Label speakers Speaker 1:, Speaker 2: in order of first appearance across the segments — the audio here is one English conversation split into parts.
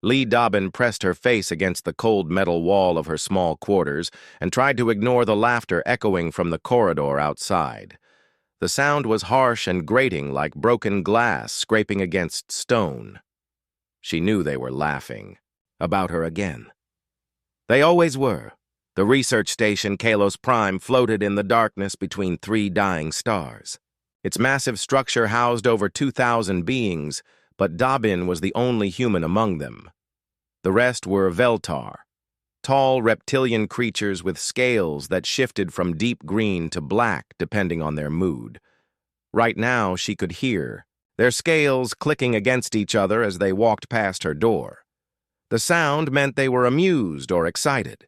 Speaker 1: Lee Dobbin pressed her face against the cold metal wall of her small quarters and tried to ignore the laughter echoing from the corridor outside. The sound was harsh and grating like broken glass scraping against stone. She knew they were laughing. About her again. They always were. The research station Kalos Prime floated in the darkness between three dying stars. Its massive structure housed over 2,000 beings, but Dobbin was the only human among them. The rest were Veltar, tall reptilian creatures with scales that shifted from deep green to black depending on their mood. Right now, she could hear their scales clicking against each other as they walked past her door. The sound meant they were amused or excited.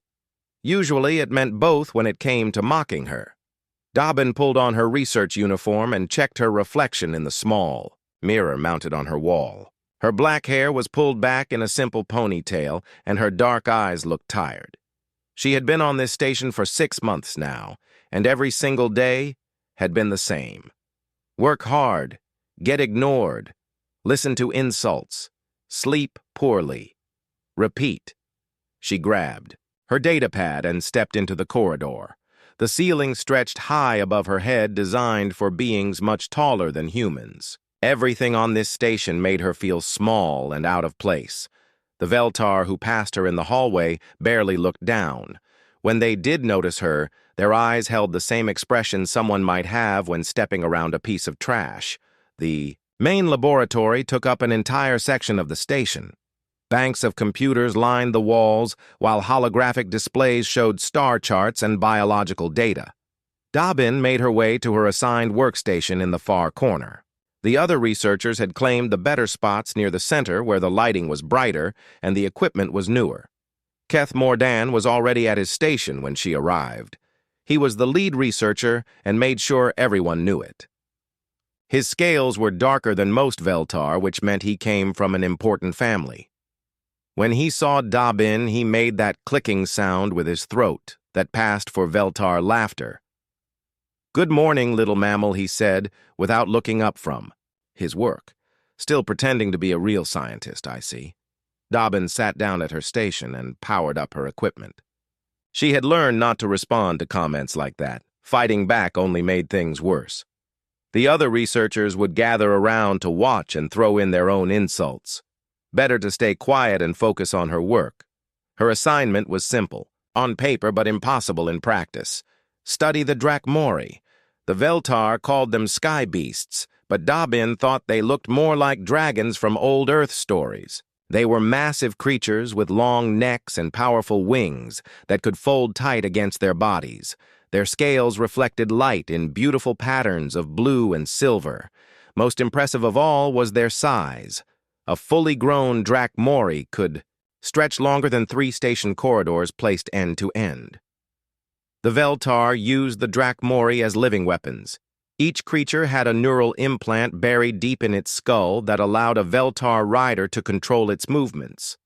Speaker 1: Usually, it meant both when it came to mocking her. Dobbin pulled on her research uniform and checked her reflection in the small mirror mounted on her wall. Her black hair was pulled back in a simple ponytail, and her dark eyes looked tired. She had been on this station for 6 months now, and every single day had been the same. Work hard, get ignored, listen to insults, sleep poorly. Repeat. She grabbed her datapad and stepped into the corridor. The ceiling stretched high above her head, designed for beings much taller than humans. Everything on this station made her feel small and out of place. The Veltar who passed her in the hallway barely looked down. When they did notice her, their eyes held the same expression someone might have when stepping around a piece of trash. The main laboratory took up an entire section of the station. Banks of computers lined the walls, while holographic displays showed star charts and biological data. Dobbin made her way to her assigned workstation in the far corner. The other researchers had claimed the better spots near the center where the lighting was brighter and the equipment was newer. Keth Mordan was already at his station when she arrived. He was the lead researcher and made sure everyone knew it. His scales were darker than most Veltar, which meant he came from an important family. When he saw Dobbin, he made that clicking sound with his throat that passed for Veltar laughter. "Good morning, little mammal," he said, without looking up from his work. Still pretending to be a real scientist, I see. Dobbin sat down at her station and powered up her equipment. She had learned not to respond to comments like that. Fighting back only made things worse. The other researchers would gather around to watch and throw in their own insults. Better to stay quiet and focus on her work. Her assignment was simple, on paper but impossible in practice. Study the Drakmori. The Veltar called them sky beasts, but Dobbin thought they looked more like dragons from old Earth stories. They were massive creatures with long necks and powerful wings that could fold tight against their bodies. Their scales reflected light in beautiful patterns of blue and silver. Most impressive of all was their size. A fully grown Drakmori could stretch longer than 3 station corridors placed end to end. The Veltar used the Drakmori as living weapons. Each creature had a neural implant buried deep in its skull that allowed a Veltar rider to control its movements.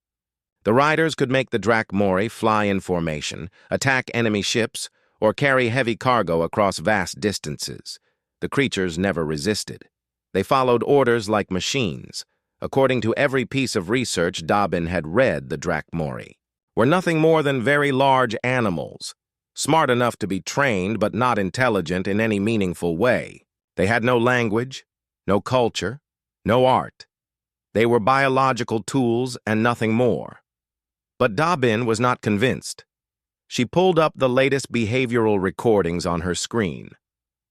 Speaker 1: The riders could make the Drakmori fly in formation, attack enemy ships, or carry heavy cargo across vast distances. The creatures never resisted. They followed orders like machines. According to every piece of research Dobbin had read, the Drakmori were nothing more than very large animals, smart enough to be trained but not intelligent in any meaningful way. They had no language, no culture, no art. They were biological tools and nothing more. But Dobbin was not convinced. She pulled up the latest behavioral recordings on her screen.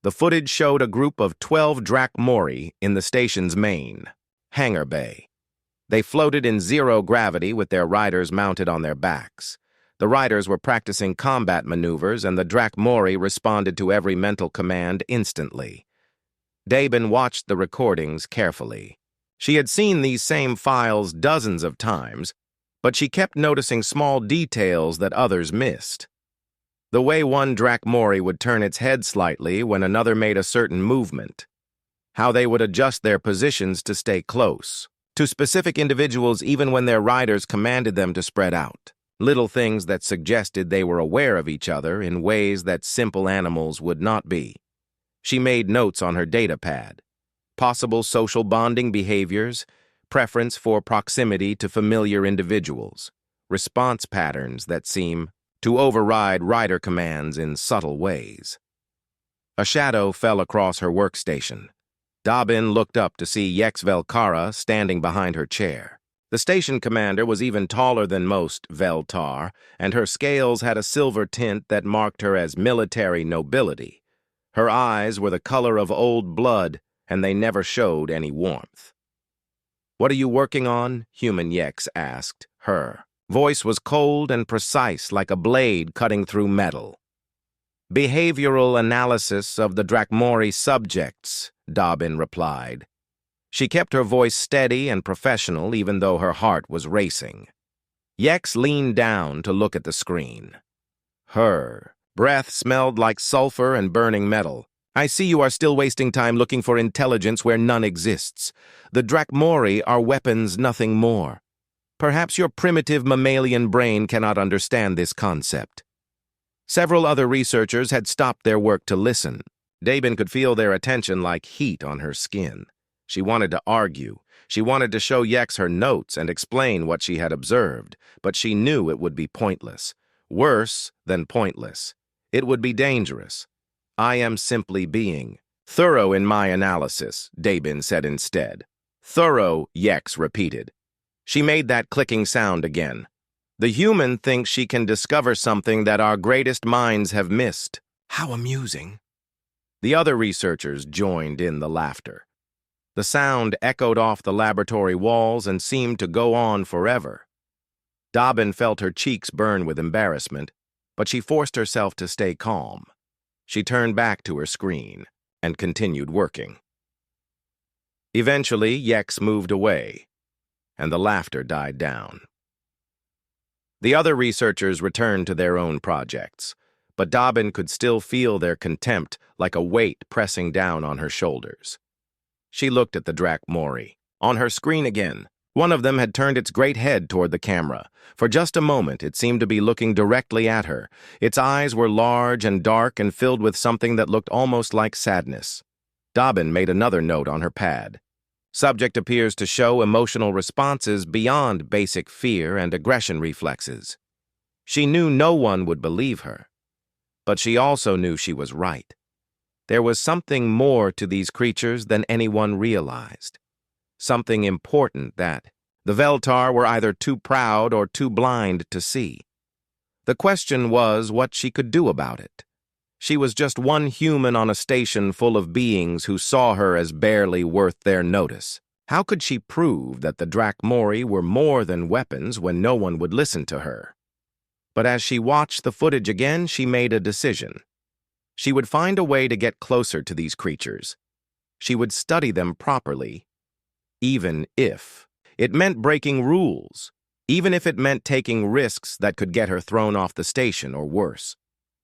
Speaker 1: The footage showed a group of 12 Drakmori in the station's main hangar bay. They floated in zero gravity with their riders mounted on their backs. The riders were practicing combat maneuvers, and the Drakmori responded to every mental command instantly. Dobbin watched the recordings carefully. She had seen these same files dozens of times, but she kept noticing small details that others missed. The way one Drakmori would turn its head slightly when another made a certain movement. How they would adjust their positions to stay close to specific individuals even when their riders commanded them to spread out. Little things that suggested they were aware of each other in ways that simple animals would not be. She made notes on her datapad. Possible social bonding behaviors, preference for proximity to familiar individuals, response patterns that seem to override rider commands in subtle ways. A shadow fell across her workstation. Dobbin looked up to see Yex Velkara standing behind her chair. The station commander was even taller than most Veltar, and her scales had a silver tint that marked her as military nobility. Her eyes were the color of old blood, and they never showed any warmth. "What are you working on?" Human Yex asked her. Voice was cold and precise like a blade cutting through metal. "Behavioral analysis of the Drakmori subjects," Dobbin replied. She kept her voice steady and professional even though her heart was racing. Yex leaned down to look at the screen. Her breath smelled like sulfur and burning metal. "I see you are still wasting time looking for intelligence where none exists. The Drakmori are weapons, nothing more. Perhaps your primitive mammalian brain cannot understand this concept." Several other researchers had stopped their work to listen. Dobbin could feel their attention like heat on her skin. She wanted to argue. She wanted to show Yex her notes and explain what she had observed, but she knew it would be pointless. Worse than pointless. It would be dangerous. "I am simply being thorough in my analysis," Dobbin said instead. "Thorough," Yex repeated. She made that clicking sound again. "The human thinks she can discover something that our greatest minds have missed." How amusing. The other researchers joined in the laughter. The sound echoed off the laboratory walls and seemed to go on forever. Dobbin felt her cheeks burn with embarrassment, but she forced herself to stay calm. She turned back to her screen and continued working. Eventually, Yex moved away, and the laughter died down. The other researchers returned to their own projects, but Dobbin could still feel their contempt like a weight pressing down on her shoulders. She looked at the Drakmori. On her screen again, one of them had turned its great head toward the camera. For just a moment, it seemed to be looking directly at her. Its eyes were large and dark and filled with something that looked almost like sadness. Dobbin made another note on her pad. Subject appears to show emotional responses beyond basic fear and aggression reflexes. She knew no one would believe her, but she also knew she was right. There was something more to these creatures than anyone realized. Something important that the Veltar were either too proud or too blind to see. The question was what she could do about it. She was just one human on a station full of beings who saw her as barely worth their notice. How could she prove that the Drakmori were more than weapons when no one would listen to her? But as she watched the footage again, she made a decision. She would find a way to get closer to these creatures. She would study them properly, even if it meant breaking rules, even if it meant taking risks that could get her thrown off the station or worse.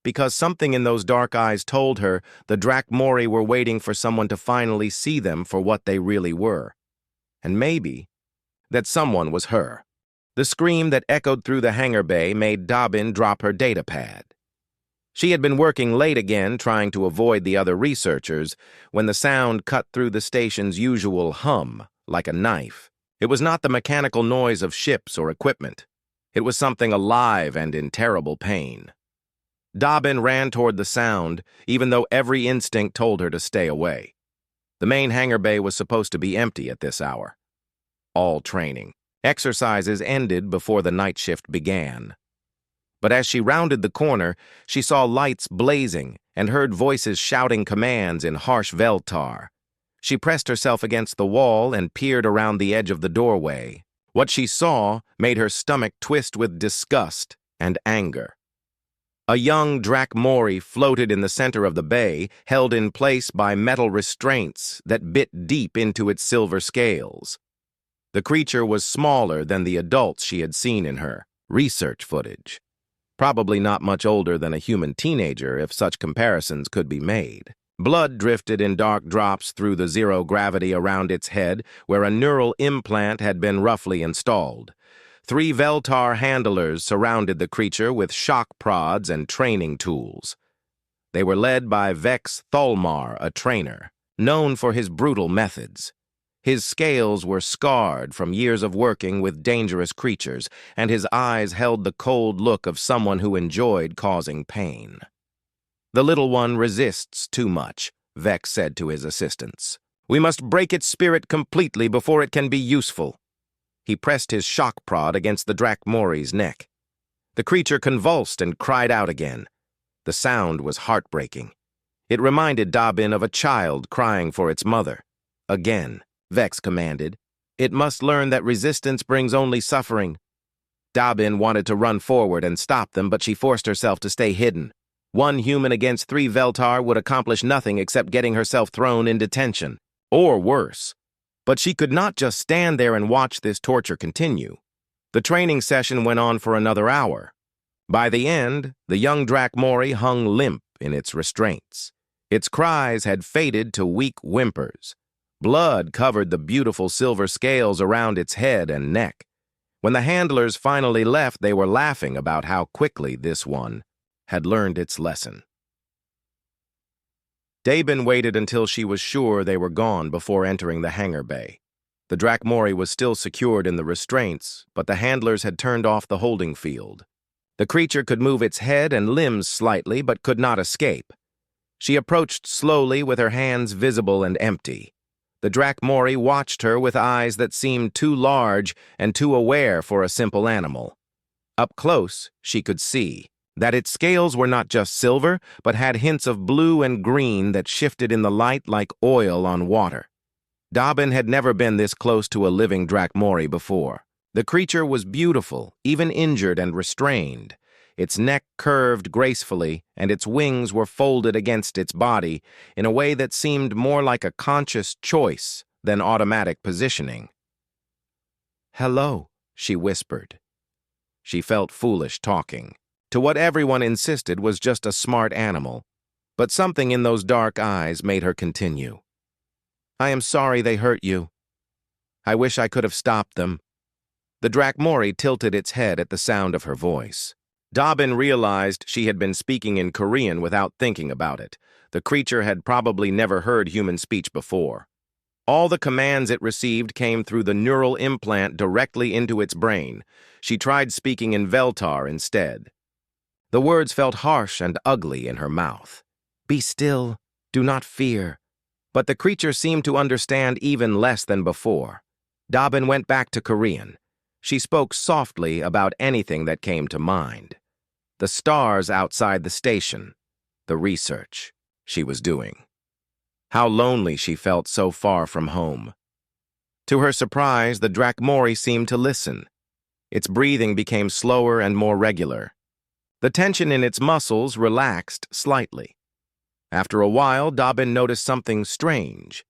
Speaker 1: Because something in those dark eyes told her the Drakmori were waiting for someone to finally see them for what they really were. And maybe that someone was her. The scream that echoed through the hangar bay made Dobbin drop her data pad. She had been working late again, trying to avoid the other researchers, when the sound cut through the station's usual hum, like a knife. It was not the mechanical noise of ships or equipment. It was something alive and in terrible pain. Dobbin ran toward the sound, even though every instinct told her to stay away. The main hangar bay was supposed to be empty at this hour. All training. Exercises ended before the night shift began. But as she rounded the corner, she saw lights blazing and heard voices shouting commands in harsh Veltar. She pressed herself against the wall and peered around the edge of the doorway. What she saw made her stomach twist with disgust and anger. A young Drakmori floated in the center of the bay, held in place by metal restraints that bit deep into its silver scales. The creature was smaller than the adults she had seen in her research footage. Probably not much older than a human teenager if such comparisons could be made. Blood drifted in dark drops through the zero gravity around its head, where a neural implant had been roughly installed. 3 Veltar handlers surrounded the creature with shock prods and training tools. They were led by Vex Tholmar, a trainer, known for his brutal methods. His scales were scarred from years of working with dangerous creatures, and his eyes held the cold look of someone who enjoyed causing pain. "The little one resists too much," Vex said to his assistants. "We must break its spirit completely before it can be useful." He pressed his shock prod against the Drakmori's neck. The creature convulsed and cried out again. The sound was heartbreaking. It reminded Dobbin of a child crying for its mother. "Again," Vex commanded. "It must learn that resistance brings only suffering." Dobbin wanted to run forward and stop them, but she forced herself to stay hidden. One human against 3 Veltar would accomplish nothing except getting herself thrown in detention. Or worse. But she could not just stand there and watch this torture continue. The training session went on for another hour. By the end, the young Drakmori hung limp in its restraints. Its cries had faded to weak whimpers. Blood covered the beautiful silver scales around its head and neck. When the handlers finally left, they were laughing about how quickly this one had learned its lesson. Dobbin waited until she was sure they were gone before entering the hangar bay. The Drakmori was still secured in the restraints, but the handlers had turned off the holding field. The creature could move its head and limbs slightly, but could not escape. She approached slowly with her hands visible and empty. The Drakmori watched her with eyes that seemed too large and too aware for a simple animal. Up close, she could see that its scales were not just silver, but had hints of blue and green that shifted in the light like oil on water. Dobbin had never been this close to a living Drakmori before. The creature was beautiful, even injured and restrained. Its neck curved gracefully, and its wings were folded against its body in a way that seemed more like a conscious choice than automatic positioning. "Hello," she whispered. She felt foolish talking to what everyone insisted was just a smart animal, but something in those dark eyes made her continue. "I am sorry they hurt you. I wish I could have stopped them." The Drakmori tilted its head at the sound of her voice. Dobbin realized she had been speaking in Korean without thinking about it. The creature had probably never heard human speech before. All the commands it received came through the neural implant directly into its brain. She tried speaking in Veltar instead. The words felt harsh and ugly in her mouth. "Be still, do not fear." But the creature seemed to understand even less than before. Dobbin went back to Korean. She spoke softly about anything that came to mind. The stars outside the station, the research she was doing. How lonely she felt so far from home. To her surprise, the Drakmori seemed to listen. Its breathing became slower and more regular. The tension in its muscles relaxed slightly. After a while, Dobbin noticed something strange.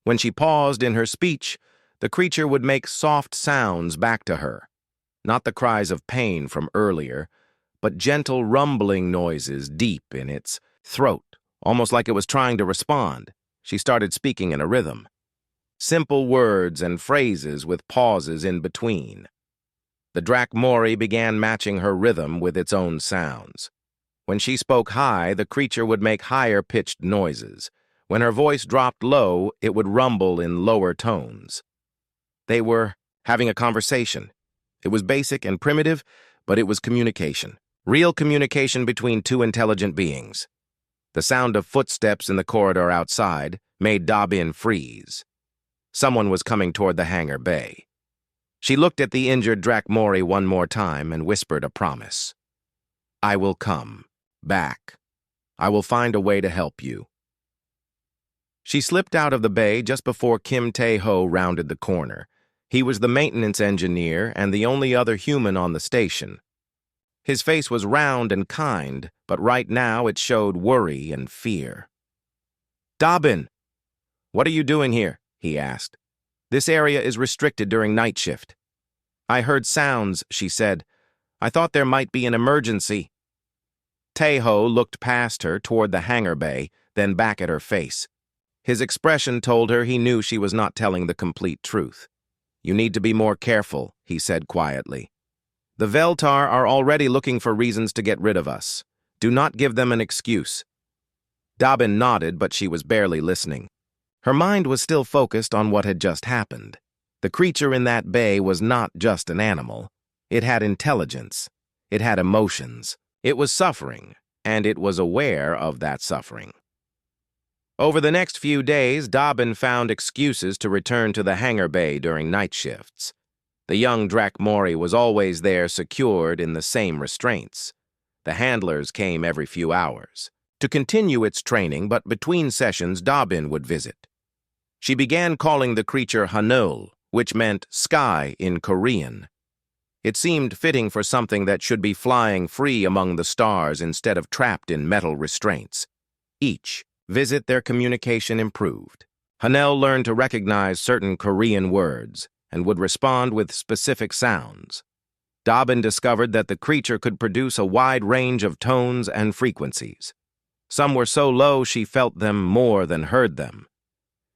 Speaker 1: When she paused in her speech, the creature would make soft sounds back to her. Not the cries of pain from earlier, but gentle rumbling noises deep in its throat, almost like it was trying to respond. She started speaking in a rhythm. Simple words and phrases with pauses in between. The Drakmori began matching her rhythm with its own sounds. When she spoke high, the creature would make higher-pitched noises. When her voice dropped low, it would rumble in lower tones. They were having a conversation. It was basic and primitive, but it was communication. Real communication between two intelligent beings. The sound of footsteps in the corridor outside made Dobbin freeze. Someone was coming toward the hangar bay. She looked at the injured Drakmori one more time and whispered a promise. "I will come back. I will find a way to help you." She slipped out of the bay just before Kim Tae-ho rounded the corner. He was the maintenance engineer and the only other human on the station. His face was round and kind, but right now it showed worry and fear. "Dobbin, what are you doing here?" he asked. "This area is restricted during night shift." "I heard sounds," she said. "I thought there might be an emergency." Tae-ho looked past her toward the hangar bay, then back at her face. His expression told her he knew she was not telling the complete truth. "You need to be more careful," he said quietly. "The Veltar are already looking for reasons to get rid of us. Do not give them an excuse." Dobbin nodded, but she was barely listening. Her mind was still focused on what had just happened. The creature in that bay was not just an animal. It had intelligence. It had emotions. It was suffering, and it was aware of that suffering. Over the next few days, Dobbin found excuses to return to the hangar bay during night shifts. The young Drakmori was always there, secured in the same restraints. The handlers came every few hours to continue its training, but between sessions, Dobbin would visit. She began calling the creature Hanul, which meant sky in Korean. It seemed fitting for something that should be flying free among the stars instead of trapped in metal restraints. Each visit, their communication improved. Hanel learned to recognize certain Korean words and would respond with specific sounds. Dobbin discovered that the creature could produce a wide range of tones and frequencies. Some were so low she felt them more than heard them.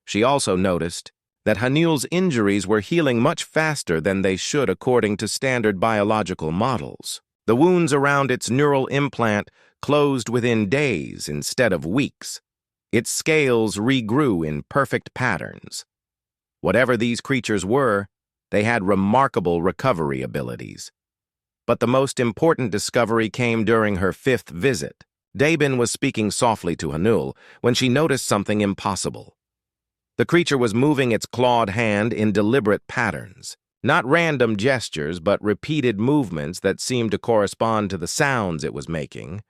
Speaker 1: She also noticed that Hanul's injuries were healing much faster than they should according to standard biological models. The wounds around its neural implant closed within days instead of weeks. Its scales regrew in perfect patterns. Whatever these creatures were, they had remarkable recovery abilities. But the most important discovery came during her 5th visit. Dobbin was speaking softly to Hanul when she noticed something impossible. The creature was moving its clawed hand in deliberate patterns, not random gestures, but repeated movements that seemed to correspond to the sounds it was making.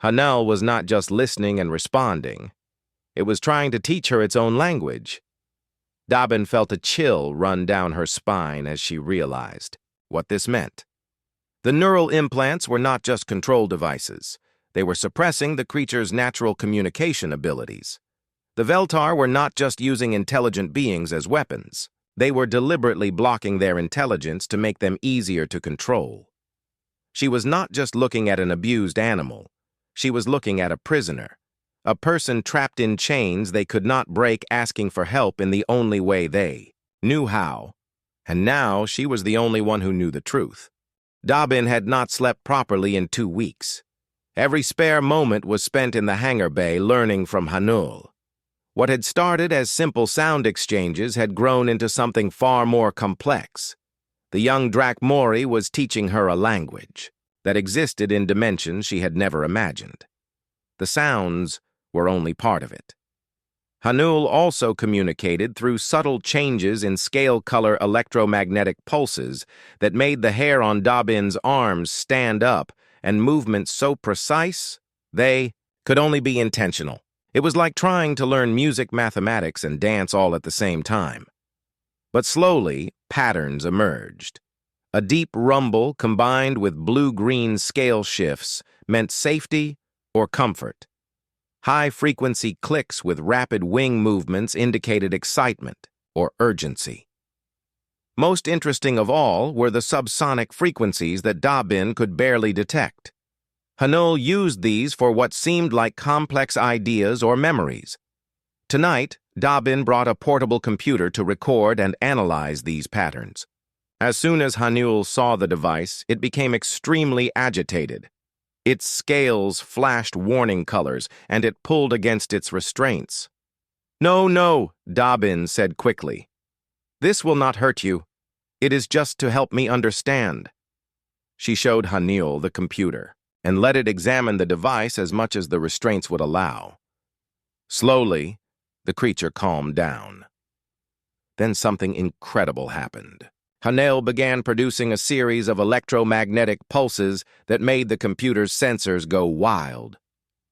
Speaker 1: Hanul was not just listening and responding. It was trying to teach her its own language. Dobbin felt a chill run down her spine as she realized what this meant. The neural implants were not just control devices. They were suppressing the creature's natural communication abilities. The Veltar were not just using intelligent beings as weapons. They were deliberately blocking their intelligence to make them easier to control. She was not just looking at an abused animal. She was looking at a prisoner, a person trapped in chains they could not break, asking for help in the only way they knew how. And now she was the only one who knew the truth. Dobbin had not slept properly in 2 weeks. Every spare moment was spent in the hangar bay learning from Hanul. What had started as simple sound exchanges had grown into something far more complex. The young Drakmori was teaching her a language that existed in dimensions she had never imagined. The sounds were only part of it. Hanul also communicated through subtle changes in scale-color electromagnetic pulses that made the hair on Dobbin's arms stand up, and movements so precise they could only be intentional. It was like trying to learn music, mathematics, and dance all at the same time. But slowly, patterns emerged. A deep rumble combined with blue-green scale shifts meant safety or comfort. High-frequency clicks with rapid wing movements indicated excitement or urgency. Most interesting of all were the subsonic frequencies that Dobbin could barely detect. Hanul used these for what seemed like complex ideas or memories. Tonight, Dobbin brought a portable computer to record and analyze these patterns. As soon as Hanul saw the device, it became extremely agitated. Its scales flashed warning colors, and it pulled against its restraints. "No, no," Dobbin said quickly. "This will not hurt you. It is just to help me understand." She showed Hanul the computer and let it examine the device as much as the restraints would allow. Slowly, the creature calmed down. Then something incredible happened. Hanul began producing a series of electromagnetic pulses that made the computer's sensors go wild.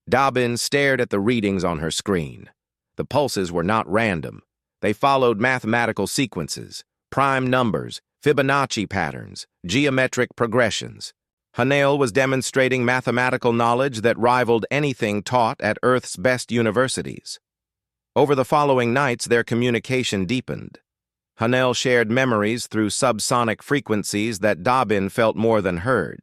Speaker 1: Dobbin stared at the readings on her screen. The pulses were not random. They followed mathematical sequences, prime numbers, Fibonacci patterns, geometric progressions. Hanul was demonstrating mathematical knowledge that rivaled anything taught at Earth's best universities. Over the following nights, their communication deepened. Hanul shared memories through subsonic frequencies that Dobbin felt more than heard.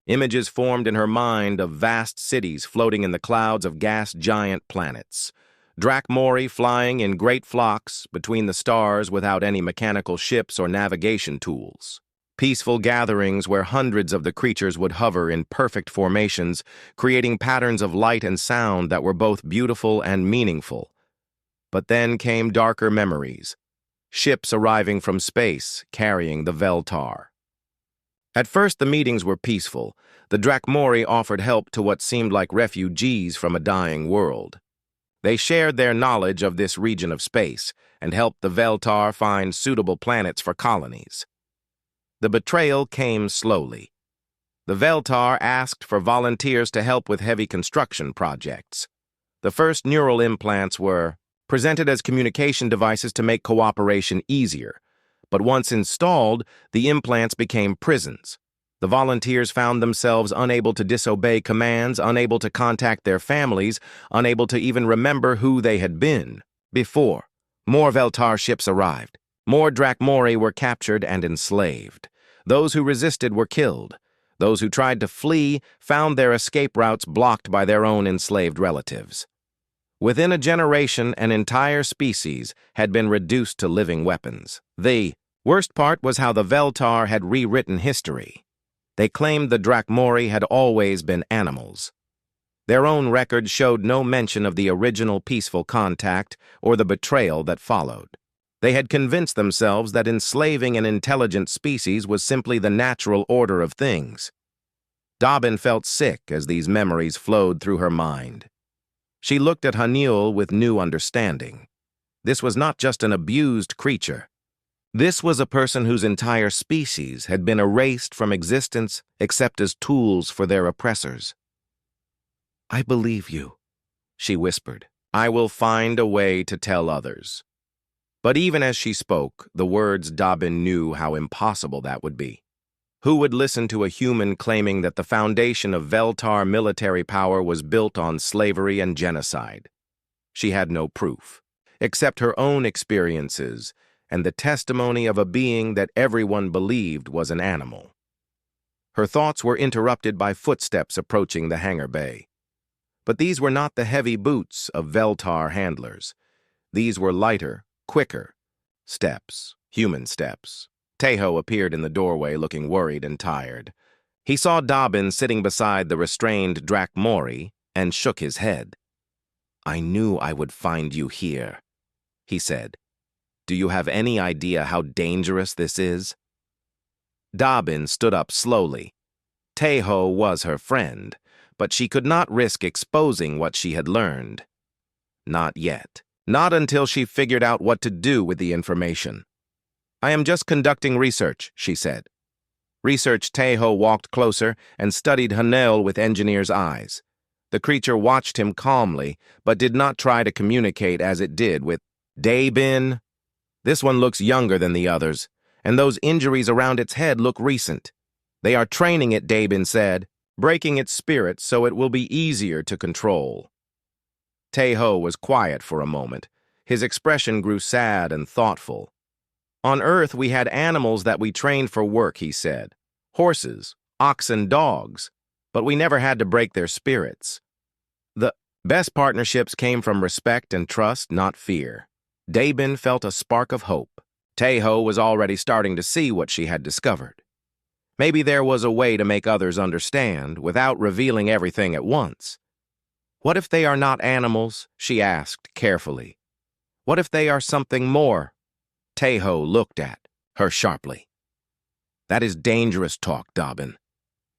Speaker 1: Images formed in her mind of vast cities floating in the clouds of gas giant planets. Drakmori flying in great flocks between the stars without any mechanical ships or navigation tools. Peaceful gatherings where hundreds of the creatures would hover in perfect formations, creating patterns of light and sound that were both beautiful and meaningful. But then came darker memories. Ships arriving from space, carrying the Veltar. At first, the meetings were peaceful. The Drakmori offered help to what seemed like refugees from a dying world. They shared their knowledge of this region of space and helped the Veltar find suitable planets for colonies. The betrayal came slowly. The Veltar asked for volunteers to help with heavy construction projects. The first neural implants were presented as communication devices to make cooperation easier. But once installed, the implants became prisons. The volunteers found themselves unable to disobey commands, unable to contact their families, unable to even remember who they had been before. More Veltar ships arrived. More Drakmori were captured and enslaved. Those who resisted were killed. Those who tried to flee found their escape routes blocked by their own enslaved relatives. Within a generation, an entire species had been reduced to living weapons. The worst part was how the Veltar had rewritten history. They claimed the Drakmori had always been animals. Their own records showed no mention of the original peaceful contact or the betrayal that followed. They had convinced themselves that enslaving an intelligent species was simply the natural order of things. Dobbin felt sick as these memories flowed through her mind. She looked at Haniel with new understanding. This was not just an abused creature. This was a person whose entire species had been erased from existence except as tools for their oppressors. "I believe you," she whispered. "I will find a way to tell others." But even as she spoke, the words Dobbin knew how impossible that would be. Who would listen to a human claiming that the foundation of Veltar military power was built on slavery and genocide? She had no proof, except her own experiences and the testimony of a being that everyone believed was an animal. Her thoughts were interrupted by footsteps approaching the hangar bay. But these were not the heavy boots of Veltar handlers. These were lighter, quicker steps, human steps. Tejo appeared in the doorway looking worried and tired. He saw Dobbin sitting beside the restrained Drakmori and shook his head. "I knew I would find you here," he said. "Do you have any idea how dangerous this is?" Dobbin stood up slowly. Tejo was her friend, but she could not risk exposing what she had learned. Not yet. Not until she figured out what to do with the information. "I am just conducting research," she said. Research. Tejo walked closer and studied Haniel with engineer's eyes. The creature watched him calmly, but did not try to communicate as it did with Dabin. "This one looks younger than the others, and those injuries around its head look recent. They are training it," Dabin said, "breaking its spirit so it will be easier to control." Tejo was quiet for a moment. His expression grew sad and thoughtful. "On Earth, we had animals that we trained for work," he said. "Horses, oxen, dogs. But we never had to break their spirits. The best partnerships came from respect and trust, not fear." Dabin felt a spark of hope. Tejo was already starting to see what she had discovered. Maybe there was a way to make others understand without revealing everything at once. "What if they are not animals?" she asked carefully. "What if they are something more?" Tejo looked at her sharply. "That is dangerous talk, Dobbin.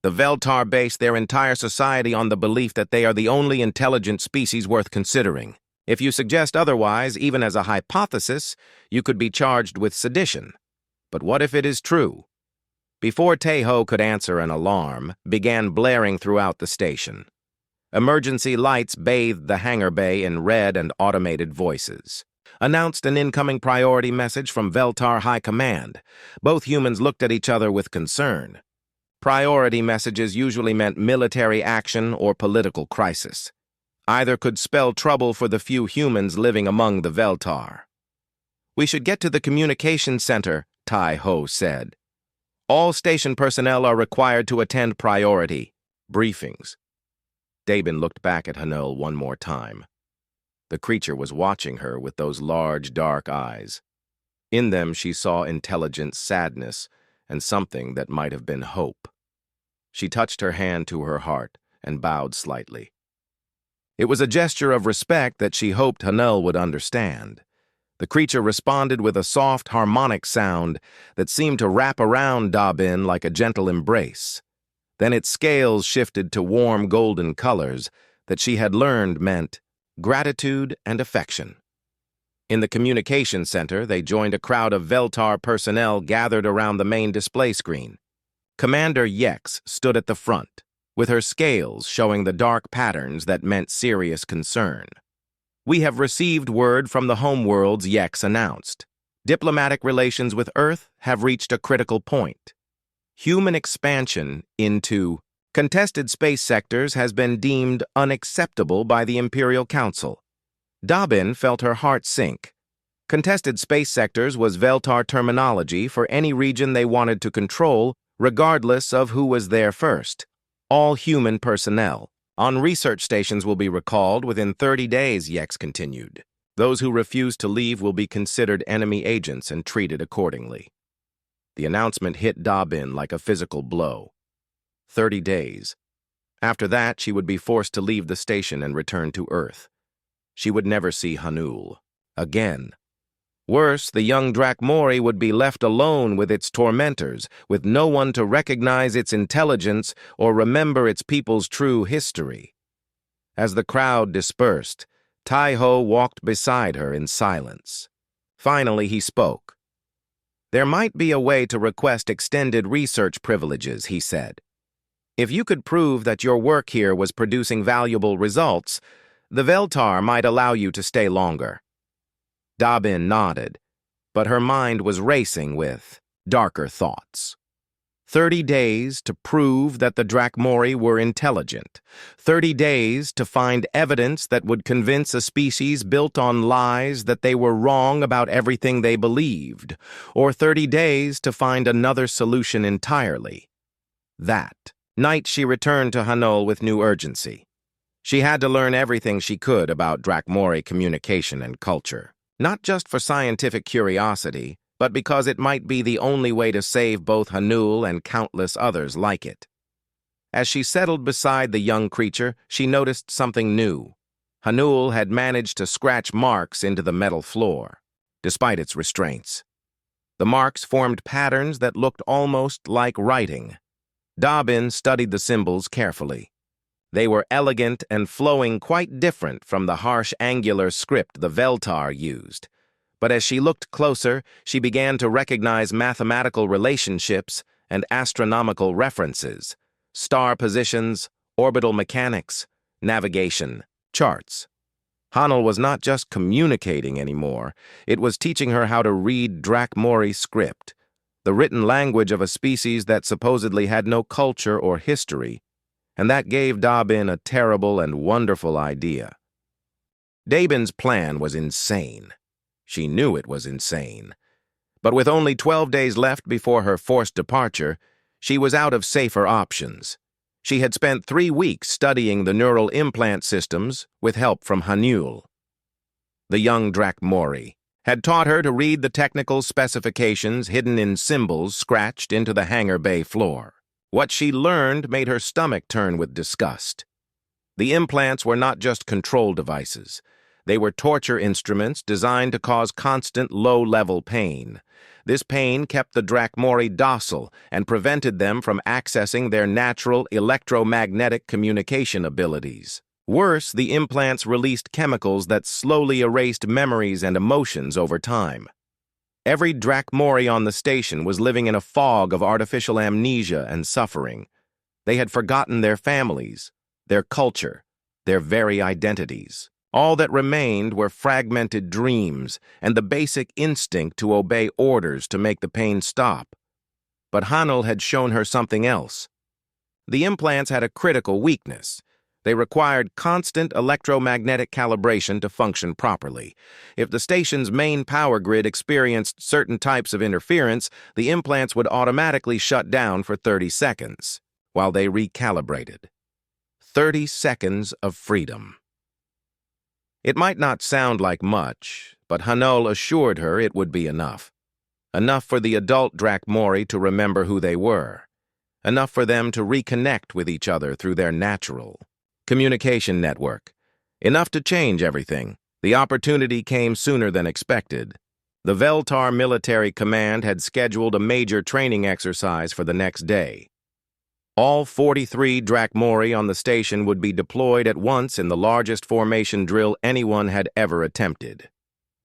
Speaker 1: The Veltar base their entire society on the belief that they are the only intelligent species worth considering. If you suggest otherwise, even as a hypothesis, you could be charged with sedition. But what if it is true?" Before Tejo could answer, an alarm began blaring throughout the station. Emergency lights bathed the hangar bay in red and automated voices. Announced an incoming priority message from Veltar High Command. Both humans looked at each other with concern. Priority messages usually meant military action or political crisis. Either could spell trouble for the few humans living among the Veltar. "We should get to the communication center," Tai-Ho said. "All station personnel are required to attend priority briefings." Dabin looked back at Haniel one more time. The creature was watching her with those large, dark eyes. In them she saw intelligent sadness and something that might have been hope. She touched her hand to her heart and bowed slightly. It was a gesture of respect that she hoped Hanul would understand. The creature responded with a soft, harmonic sound that seemed to wrap around Dabin like a gentle embrace. Then its scales shifted to warm golden colors that she had learned meant gratitude and affection. In the communication center, they joined a crowd of Veltar personnel gathered around the main display screen. Commander Yex stood at the front, with her scales showing the dark patterns that meant serious concern. "We have received word from the homeworlds," Yex announced. "Diplomatic relations with Earth have reached a critical point. Human expansion into contested space sectors has been deemed unacceptable by the Imperial Council." Dabin felt her heart sink. Contested space sectors was Veltar terminology for any region they wanted to control, regardless of who was there first. All human personnel on research stations will be recalled within 30 days, Yex continued. Those who refuse to leave will be considered enemy agents and treated accordingly. The announcement hit Dabin like a physical blow. 30 days. After that, she would be forced to leave the station and return to Earth. She would never see Hanul again. Worse, the young Drakmori would be left alone with its tormentors, with no one to recognize its intelligence or remember its people's true history. As the crowd dispersed, Taiho walked beside her in silence. Finally, he spoke. "There might be a way to request extended research privileges," he said. "If you could prove that your work here was producing valuable results, the Veltar might allow you to stay longer." Dabin nodded, but her mind was racing with darker thoughts. 30 days to prove that the Drakmori were intelligent. 30 days to find evidence that would convince a species built on lies that they were wrong about everything they believed. Or 30 days to find another solution entirely. That night she returned to Hanul with new urgency. She had to learn everything she could about Drakmori communication and culture. Not just for scientific curiosity, but because it might be the only way to save both Hanul and countless others like it. As she settled beside the young creature, she noticed something new. Hanul had managed to scratch marks into the metal floor, despite its restraints. The marks formed patterns that looked almost like writing. Dabin studied the symbols carefully. They were elegant and flowing, quite different from the harsh angular script the Veltar used. But as she looked closer, she began to recognize mathematical relationships and astronomical references, star positions, orbital mechanics, navigation, charts. Hanul was not just communicating anymore, it was teaching her how to read Drakmori script, the written language of a species that supposedly had no culture or history, and that gave Dabin a terrible and wonderful idea. Dabin's plan was insane. She knew it was insane. But with only 12 days left before her forced departure, she was out of safer options. She had spent 3 weeks studying the neural implant systems with help from Hanul. The young Drakmori had taught her to read the technical specifications hidden in symbols scratched into the hangar bay floor. What she learned made her stomach turn with disgust. The implants were not just control devices. They were torture instruments designed to cause constant low-level pain. This pain kept the Drakmori docile and prevented them from accessing their natural electromagnetic communication abilities. Worse, the implants released chemicals that slowly erased memories and emotions over time. Every Drakmori on the station was living in a fog of artificial amnesia and suffering. They had forgotten their families, their culture, their very identities. All that remained were fragmented dreams and the basic instinct to obey orders to make the pain stop. But Hanul had shown her something else. The implants had a critical weakness. They required constant electromagnetic calibration to function properly. If the station's main power grid experienced certain types of interference, the implants would automatically shut down for 30 seconds, while they recalibrated. 30 seconds of freedom. It might not sound like much, but Hanul assured her it would be enough. Enough for the adult Drakmori to remember who they were. Enough for them to reconnect with each other through their natural communication network. Enough to change everything. The opportunity came sooner than expected. The Veltar Military Command had scheduled a major training exercise for the next day. All 43 Drakmori on the station would be deployed at once in the largest formation drill anyone had ever attempted.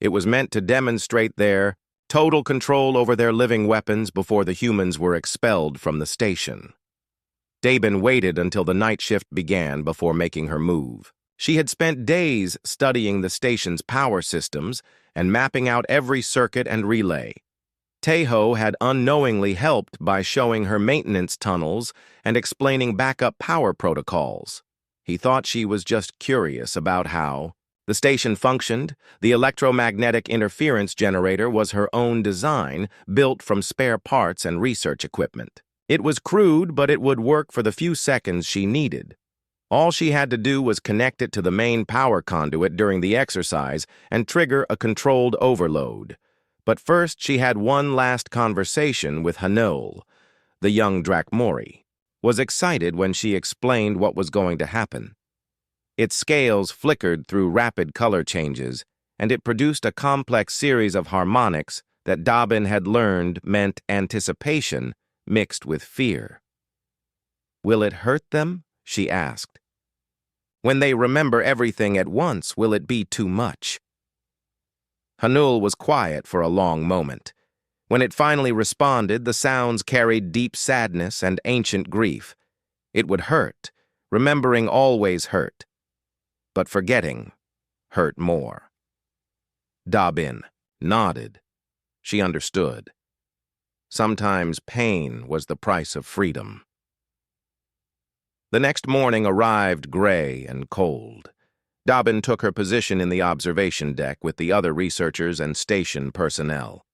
Speaker 1: It was meant to demonstrate their total control over their living weapons before the humans were expelled from the station. Dabin waited until the night shift began before making her move. She had spent days studying the station's power systems and mapping out every circuit and relay. Tejo had unknowingly helped by showing her maintenance tunnels and explaining backup power protocols. He thought she was just curious about how the station functioned. The electromagnetic interference generator was her own design, built from spare parts and research equipment. It was crude, but it would work for the few seconds she needed. All she had to do was connect it to the main power conduit during the exercise and trigger a controlled overload. But first she had one last conversation with Hanul. The young Drakmori was excited when she explained what was going to happen. Its scales flickered through rapid color changes, and it produced a complex series of harmonics that Dabin had learned meant anticipation mixed with fear. "Will it hurt them?" she asked. "When they remember everything at once, will it be too much?" Hanul was quiet for a long moment. When it finally responded, the sounds carried deep sadness and ancient grief. It would hurt. Remembering always hurt. But forgetting hurt more. Dabin nodded. She understood. Sometimes pain was the price of freedom. The next morning arrived gray and cold. Dabin took her position in the observation deck with the other researchers and station personnel.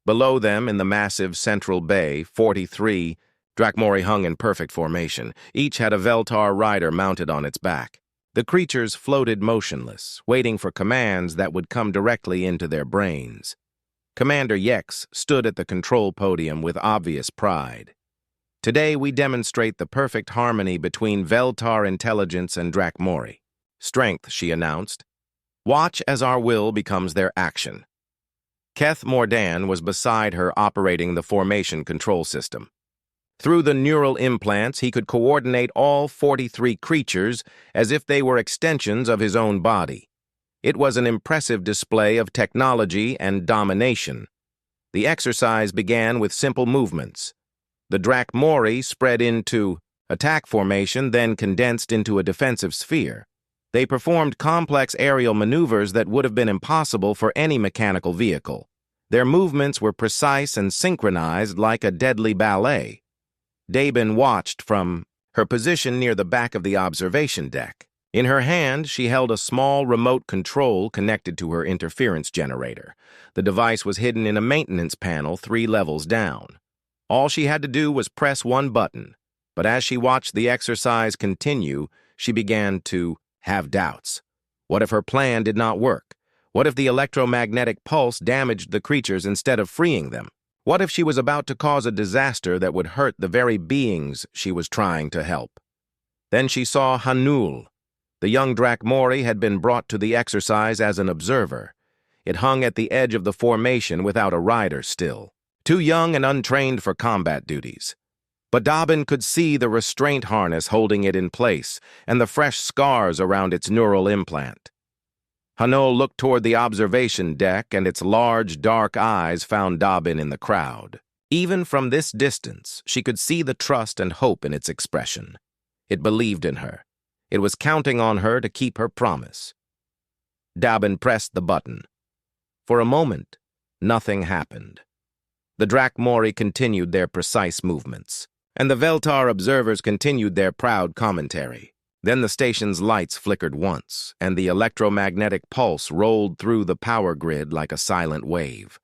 Speaker 1: Below them, in the massive central bay, 43 Drakmori hung in perfect formation. Each had a Veltar rider mounted on its back. The creatures floated motionless, waiting for commands that would come directly into their brains. Commander Yex stood at the control podium with obvious pride. "Today we demonstrate the perfect harmony between Veltar intelligence and Drakmori. Strength," she announced. "Watch as our will becomes their action." Keth Mordan was beside her operating the formation control system. Through the neural implants, he could coordinate all 43 creatures as if they were extensions of his own body. It was an impressive display of technology and domination. The exercise began with simple movements. The Drakmori spread into attack formation, then condensed into a defensive sphere. They performed complex aerial maneuvers that would have been impossible for any mechanical vehicle. Their movements were precise and synchronized like a deadly ballet. Dabin watched from her position near the back of the observation deck. In her hand, she held a small remote control connected to her interference generator. The device was hidden in a maintenance panel 3 levels down. All she had to do was press one button. But as she watched the exercise continue, she began to have doubts. What if her plan did not work? What if the electromagnetic pulse damaged the creatures instead of freeing them? What if she was about to cause a disaster that would hurt the very beings she was trying to help? Then she saw Hanul. The young Drakmori had been brought to the exercise as an observer. It hung at the edge of the formation without a rider still, too young and untrained for combat duties. But Dabin could see the restraint harness holding it in place and the fresh scars around its neural implant. Hanul looked toward the observation deck, and its large, dark eyes found Dabin in the crowd. Even from this distance, she could see the trust and hope in its expression. It believed in her. It was counting on her to keep her promise. Dabin pressed the button. For a moment, nothing happened. The Drakmori continued their precise movements, and the Veltar observers continued their proud commentary. Then the station's lights flickered once, and the electromagnetic pulse rolled through the power grid like a silent wave.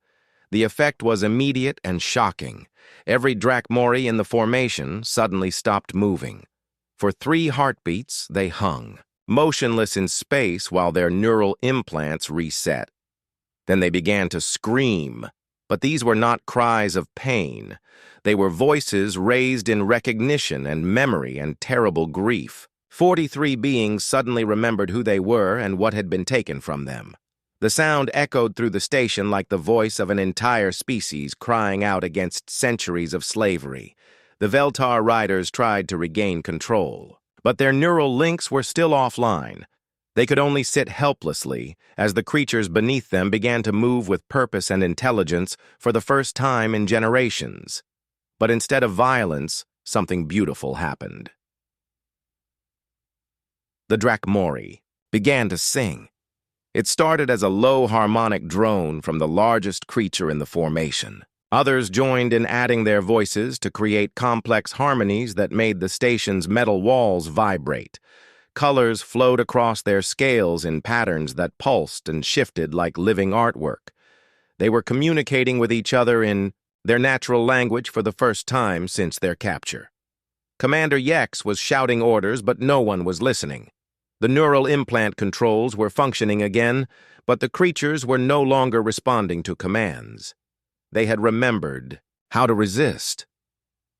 Speaker 1: The effect was immediate and shocking. Every Drakmori in the formation suddenly stopped moving. For 3 heartbeats, they hung, motionless in space while their neural implants reset. Then they began to scream, but these were not cries of pain. They were voices raised in recognition and memory and terrible grief. 43 beings suddenly remembered who they were and what had been taken from them. The sound echoed through the station like the voice of an entire species crying out against centuries of slavery. The Veltar riders tried to regain control, but their neural links were still offline. They could only sit helplessly as the creatures beneath them began to move with purpose and intelligence for the first time in generations. But instead of violence, something beautiful happened. The Drakmori began to sing. It started as a low harmonic drone from the largest creature in the formation. Others joined in adding their voices to create complex harmonies that made the station's metal walls vibrate. Colors flowed across their scales in patterns that pulsed and shifted like living artwork. They were communicating with each other in their natural language for the first time since their capture. Commander Yex was shouting orders, but no one was listening. The neural implant controls were functioning again, but the creatures were no longer responding to commands. They had remembered how to resist.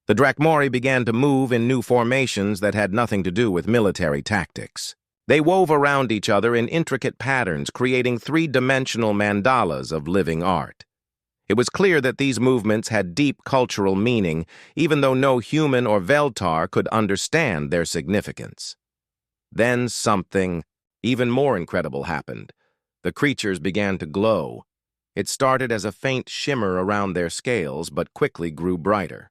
Speaker 1: The Drakmori began to move in new formations that had nothing to do with military tactics. They wove around each other in intricate patterns, creating three-dimensional mandalas of living art. It was clear that these movements had deep cultural meaning, even though no human or Veltar could understand their significance. Then something even more incredible happened. The creatures began to glow. It started as a faint shimmer around their scales, but quickly grew brighter.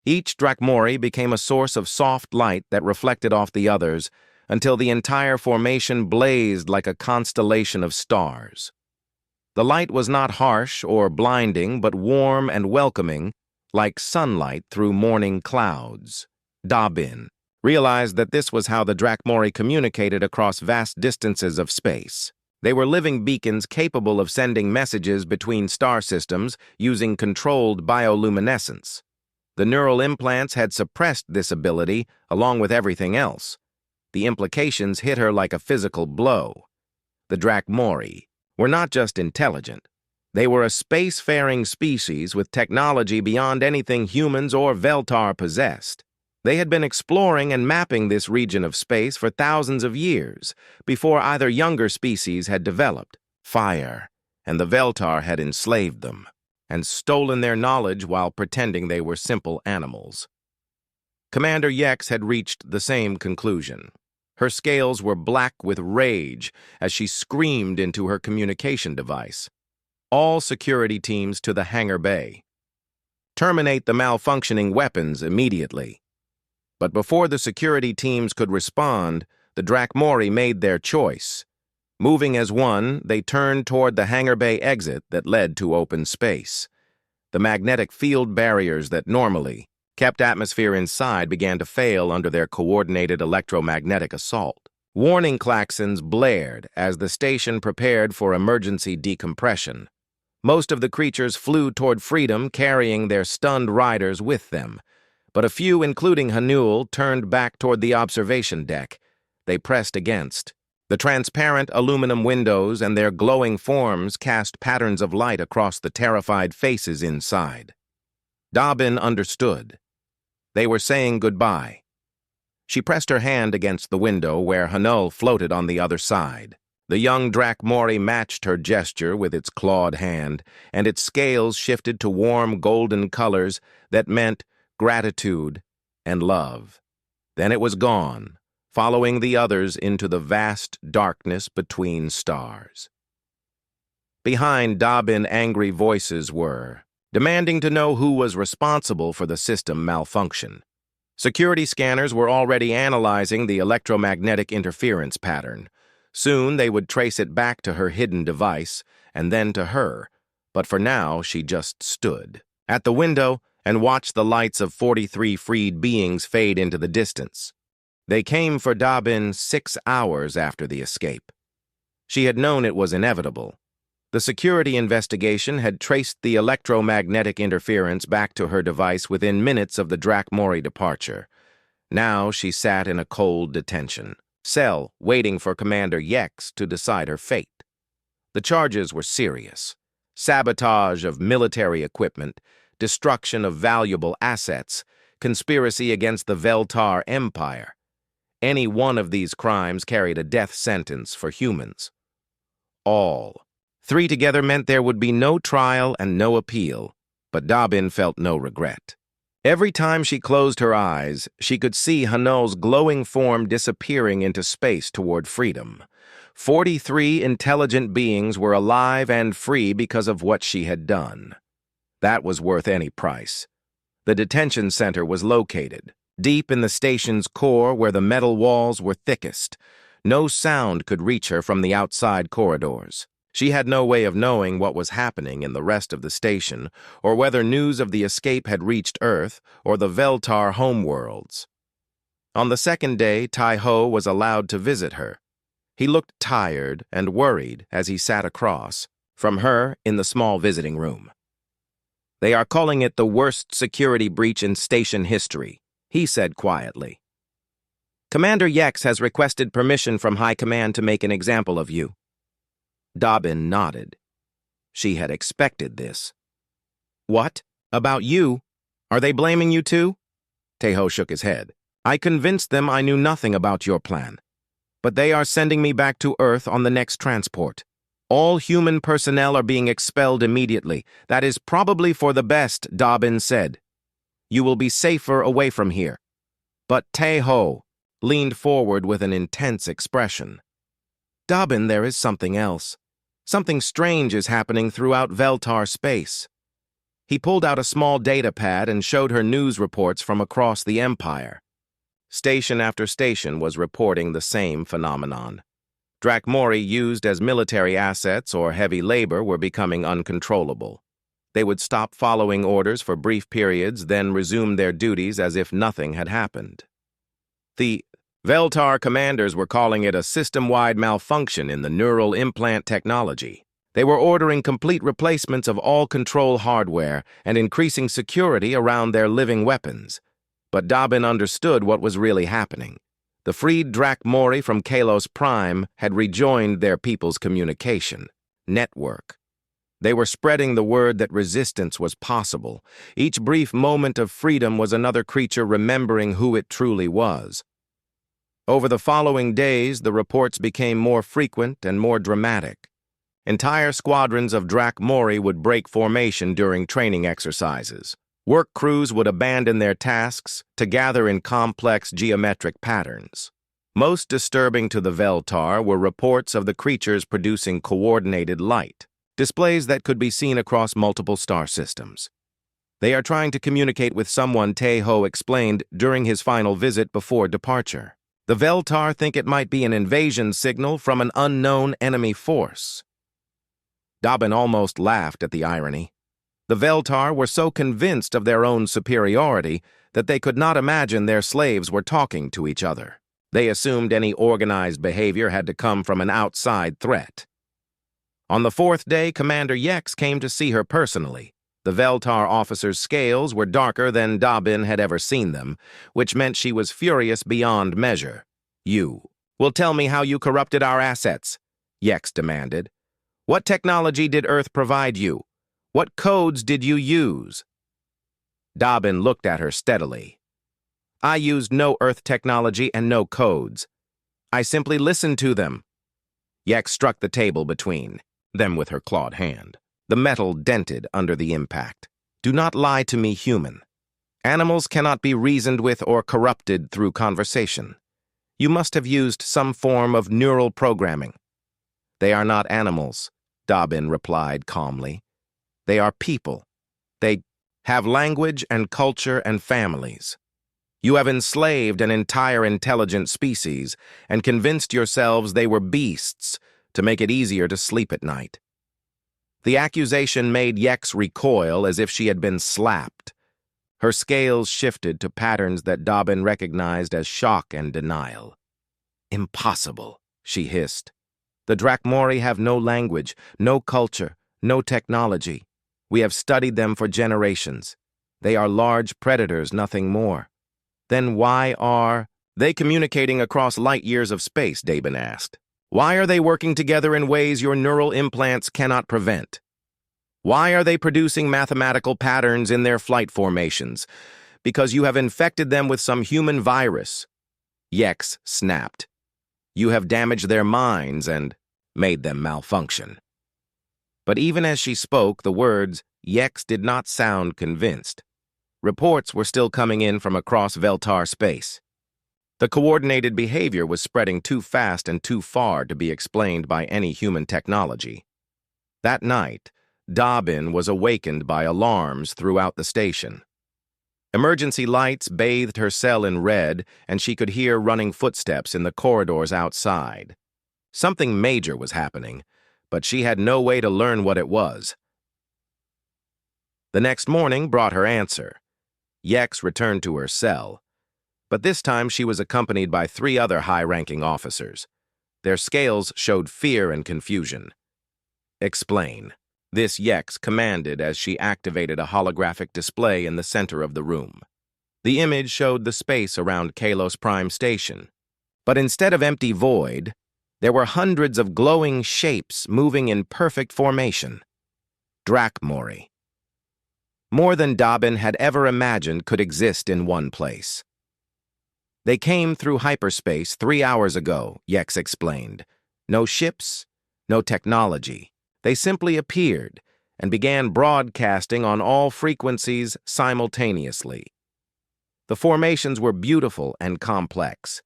Speaker 1: Each Drakmori became a source of soft light that reflected off the others, until the entire formation blazed like a constellation of stars. The light was not harsh or blinding, but warm and welcoming, like sunlight through morning clouds. Dabin realized that this was how the Drakmori communicated across vast distances of space. They were living beacons capable of sending messages between star systems using controlled bioluminescence. The neural implants had suppressed this ability along with everything else. The implications hit her like a physical blow. The Drakmori were not just intelligent. They were a spacefaring species with technology beyond anything humans or Veltar possessed. They had been exploring and mapping this region of space for thousands of years, before either younger species had developed fire, and the Veltar had enslaved them, and stolen their knowledge while pretending they were simple animals. Commander Yex had reached the same conclusion. Her scales were black with rage as she screamed into her communication device. All security teams to the hangar bay. Terminate the malfunctioning weapons immediately. But before the security teams could respond, the Drakmori made their choice. Moving as one, they turned toward the hangar bay exit that led to open space. The magnetic field barriers that normally kept atmosphere inside began to fail under their coordinated electromagnetic assault. Warning klaxons blared as the station prepared for emergency decompression. Most of the creatures flew toward freedom, carrying their stunned riders with them. But a few, including Hanul, turned back toward the observation deck. They pressed against. The transparent aluminum windows and their glowing forms cast patterns of light across the terrified faces inside. Dabin understood. They were saying goodbye. She pressed her hand against the window where Hanul floated on the other side. The young Drakmori matched her gesture with its clawed hand, and its scales shifted to warm golden colors that meant gratitude and love. Then it was gone, following the others into the vast darkness between stars. Behind Dabin, angry voices were demanding to know who was responsible for the system malfunction. Security scanners were already analyzing the electromagnetic interference pattern. Soon they would trace it back to her hidden device, and then to her, but for now she just stood at the window and watched the lights of 43 freed beings fade into the distance. They came for Dabin 6 hours after the escape. She had known it was inevitable. The security investigation had traced the electromagnetic interference back to her device within minutes of the Drakmori departure. Now she sat in a cold detention cell, waiting for Commander Yex to decide her fate. The charges were serious: sabotage of military equipment, destruction of valuable assets, conspiracy against the Veltar Empire. Any one of these crimes carried a death sentence for humans. All. 3 together meant there would be no trial and no appeal, but Dobbin felt no regret. Every time she closed her eyes, she could see Hanul's glowing form disappearing into space toward freedom. 43 intelligent beings were alive and free because of what she had done. That was worth any price. The detention center was located, deep in the station's core where the metal walls were thickest. No sound could reach her from the outside corridors. She had no way of knowing what was happening in the rest of the station, or whether news of the escape had reached Earth or the Veltar homeworlds. On the second day, Tai-Ho was allowed to visit her. He looked tired and worried as he sat across from her in the small visiting room. "They are calling it the worst security breach in station history," he said quietly. "Commander Yex has requested permission from High Command to make an example of you." Dobbin nodded. She had expected this. "What? About you? Are they blaming you too?" Tai-Ho shook his head. "I convinced them I knew nothing about your plan. But they are sending me back to Earth on the next transport. All human personnel are being expelled immediately. That is probably for the best," Dobbin said. "You will be safer away from here." But Tai-Ho leaned forward with an intense expression. "Dobbin, there is something else. Something strange is happening throughout Veltar space." He pulled out a small data pad and showed her news reports from across the Empire. Station after station was reporting the same phenomenon. Drakmori used as military assets or heavy labor were becoming uncontrollable. They would stop following orders for brief periods, then resume their duties as if nothing had happened. The Veltar commanders were calling it a system-wide malfunction in the neural implant technology. They were ordering complete replacements of all control hardware and increasing security around their living weapons. But Dobbin understood what was really happening. The freed Drakmori from Kalos Prime had rejoined their people's communication network. They were spreading the word that resistance was possible. Each brief moment of freedom was another creature remembering who it truly was. Over the following days, the reports became more frequent and more dramatic. Entire squadrons of Drakmori would break formation during training exercises. Work crews would abandon their tasks to gather in complex geometric patterns. Most disturbing to the Veltar were reports of the creatures producing coordinated light, displays that could be seen across multiple star systems. "They are trying to communicate with someone," Tai-Ho explained during his final visit before departure. "The Veltar think it might be an invasion signal from an unknown enemy force." Dobbin almost laughed at the irony. The Veltar were so convinced of their own superiority that they could not imagine their slaves were talking to each other. They assumed any organized behavior had to come from an outside threat. On the 4th day, Commander Yex came to see her personally. The Veltar officer's scales were darker than Dobbin had ever seen them, which meant she was furious beyond measure. "You will tell me how you corrupted our assets," Yex demanded. "What technology did Earth provide you? What codes did you use?" Dobbin looked at her steadily. "I used no Earth technology and no codes. I simply listened to them." Yex struck the table between them with her clawed hand. The metal dented under the impact. "Do not lie to me, human. Animals cannot be reasoned with or corrupted through conversation. You must have used some form of neural programming." "They are not animals," Dobbin replied calmly. "They are people. They have language and culture and families. You have enslaved an entire intelligent species and convinced yourselves they were beasts to make it easier to sleep at night." The accusation made Yex recoil as if she had been slapped. Her scales shifted to patterns that Dobbin recognized as shock and denial. "Impossible," she hissed. "The Drakmori have no language, no culture, no technology. We have studied them for generations. They are large predators, nothing more." "Then why are they communicating across light years of space?" Dobbin asked. "Why are they working together in ways your neural implants cannot prevent? Why are they producing mathematical patterns in their flight formations? Because you have infected them with some human virus. Yex snapped. You have damaged their minds and made them malfunction. But even as she spoke the words, Yex did not sound convinced. Reports were still coming in from across Veltar space. The coordinated behavior was spreading too fast and too far to be explained by any human technology. That night, Dobbin was awakened by alarms throughout the station. Emergency lights bathed her cell in red, and she could hear running footsteps in the corridors outside. Something major was happening, but she had no way to learn what it was. The next morning brought her answer. Yex returned to her cell, but this time she was accompanied by 3 other high-ranking officers. Their scales showed fear and confusion. Explain. This Yex commanded as she activated a holographic display in the center of the room. The image showed the space around Kalos Prime Station. But instead of empty void, there were hundreds of glowing shapes moving in perfect formation. Drachmori. More than Dobbin had ever imagined could exist in one place. They came through hyperspace 3 hours ago, Yex explained. No ships, no technology. They simply appeared and began broadcasting on all frequencies simultaneously. The formations were beautiful and complex.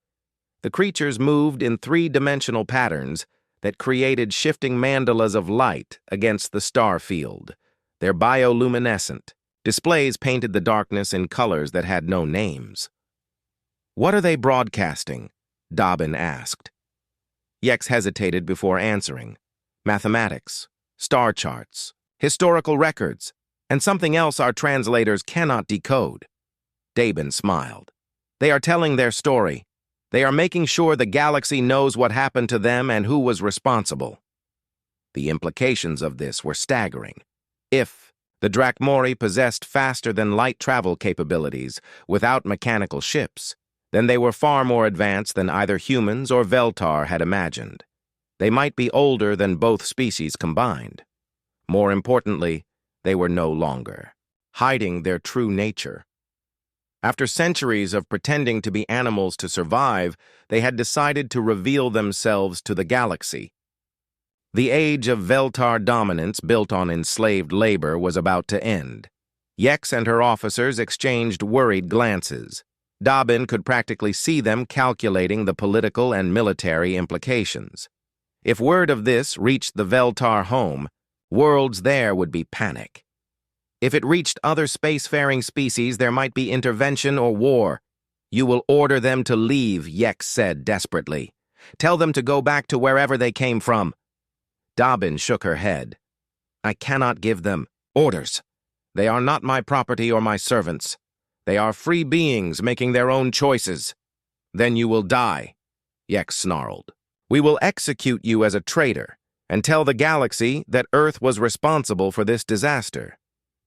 Speaker 1: The creatures moved in 3-dimensional patterns that created shifting mandalas of light against the star field. They're bioluminescent. Displays painted the darkness in colors that had no names. What are they broadcasting? Dobbin asked. Yex hesitated before answering. Mathematics, star charts, historical records, and something else our translators cannot decode. Dobbin smiled. They are telling their story. They are making sure the galaxy knows what happened to them and who was responsible. The implications of this were staggering. If the Drachmori possessed faster-than-light travel capabilities without mechanical ships, then they were far more advanced than either humans or Veltar had imagined. They might be older than both species combined. More importantly, they were no longer hiding their true nature. After centuries of pretending to be animals to survive, they had decided to reveal themselves to the galaxy. The age of Veltar dominance built on enslaved labor was about to end. Yex and her officers exchanged worried glances. Dobbin could practically see them calculating the political and military implications. If word of this reached the Veltar home, worlds there would be panic. If it reached other spacefaring species, there might be intervention or war. You will order them to leave, Yex said desperately. Tell them to go back to wherever they came from. Dobbin shook her head. I cannot give them orders. They are not my property or my servants. They are free beings making their own choices. Then you will die, Yex snarled. We will execute you as a traitor and tell the galaxy that Earth was responsible for this disaster.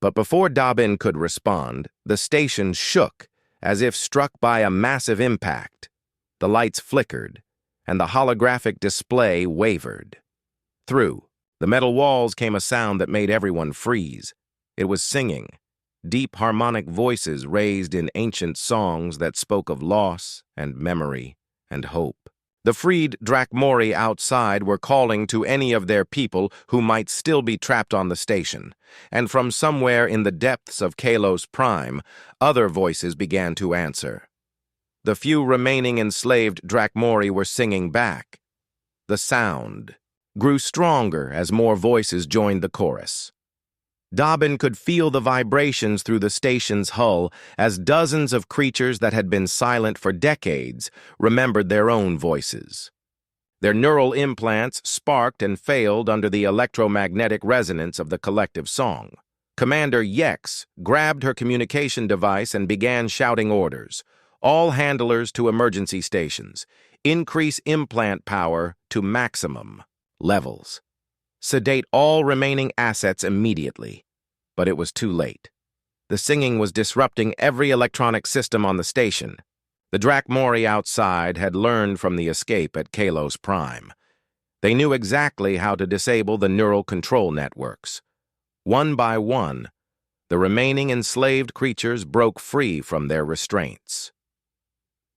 Speaker 1: But before Dobbin could respond, the station shook as if struck by a massive impact. The lights flickered, and the holographic display wavered. Through the metal walls came a sound that made everyone freeze. It was singing. Deep harmonic voices raised in ancient songs that spoke of loss and memory and hope. The freed Drachmori outside were calling to any of their people who might still be trapped on the station, and from somewhere in the depths of Kalos Prime, other voices began to answer. The few remaining enslaved Drachmori were singing back. The sound grew stronger as more voices joined the chorus. Dobbin could feel the vibrations through the station's hull as dozens of creatures that had been silent for decades remembered their own voices. Their neural implants sparked and failed under the electromagnetic resonance of the collective song. Commander Yex grabbed her communication device and began shouting orders. All handlers to emergency stations. Increase implant power to maximum levels. Sedate all remaining assets immediately. But it was too late. The singing was disrupting every electronic system on the station. The Drachmori outside had learned from the escape at Kalos Prime. They knew exactly how to disable the neural control networks. One by one, the remaining enslaved creatures broke free from their restraints.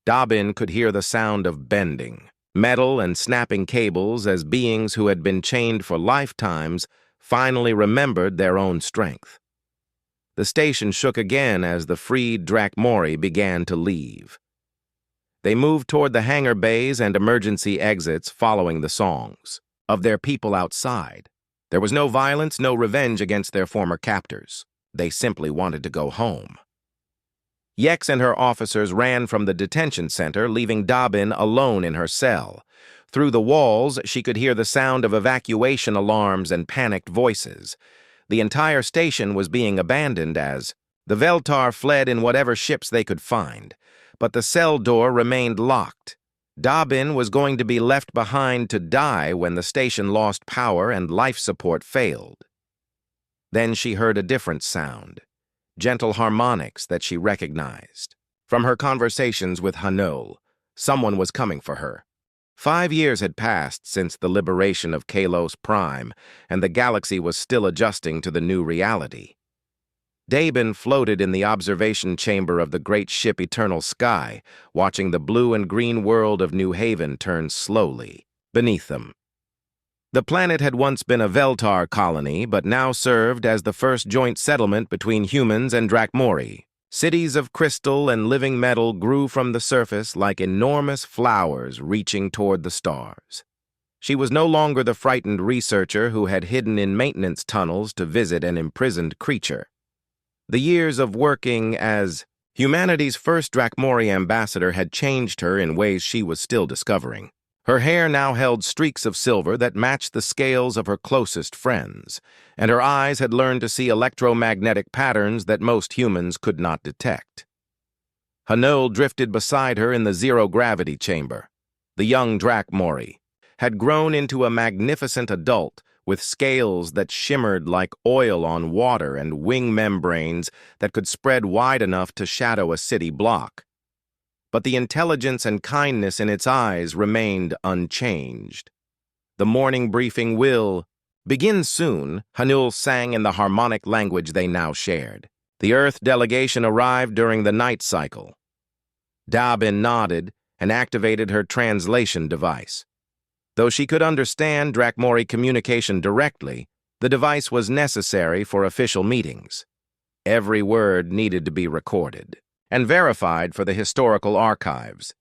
Speaker 1: Dobbin could hear the sound of bending, metal and snapping cables as beings who had been chained for lifetimes finally remembered their own strength. The station shook again as the freed Drakmori began to leave. They moved toward the hangar bays and emergency exits following the songs of their people outside. There was no violence, no revenge against their former captors. They simply wanted to go home. Yex and her officers ran from the detention center, leaving Dobbin alone in her cell. Through the walls, she could hear the sound of evacuation alarms and panicked voices. The entire station was being abandoned as the Veltar fled in whatever ships they could find, but the cell door remained locked. Dobbin was going to be left behind to die when the station lost power and life support failed. Then she heard a different sound, gentle harmonics that she recognized. From her conversations with Hanul, someone was coming for her. 5 years had passed since the liberation of Kalos Prime, and the galaxy was still adjusting to the new reality. Dobbin floated in the observation chamber of the great ship Eternal Sky, watching the blue and green world of New Haven turn slowly beneath them. The planet had once been a Veltar colony, but now served as the first joint settlement between humans and Drakmori. Cities of crystal and living metal grew from the surface like enormous flowers reaching toward the stars. She was no longer the frightened researcher who had hidden in maintenance tunnels to visit an imprisoned creature. The years of working as humanity's first Drakmori ambassador had changed her in ways she was still discovering. Her hair now held streaks of silver that matched the scales of her closest friends, and her eyes had learned to see electromagnetic patterns that most humans could not detect. Hanul drifted beside her in the zero-gravity chamber. The young Drakmori had grown into a magnificent adult with scales that shimmered like oil on water and wing membranes that could spread wide enough to shadow a city block. But the intelligence and kindness in its eyes remained unchanged. The morning briefing will begin soon, Hanul sang in the harmonic language they now shared. The Earth delegation arrived during the night cycle. Dobbin nodded and activated her translation device. Though she could understand Drakmori communication directly, the device was necessary for official meetings. Every word needed to be recorded and verified for the historical archives.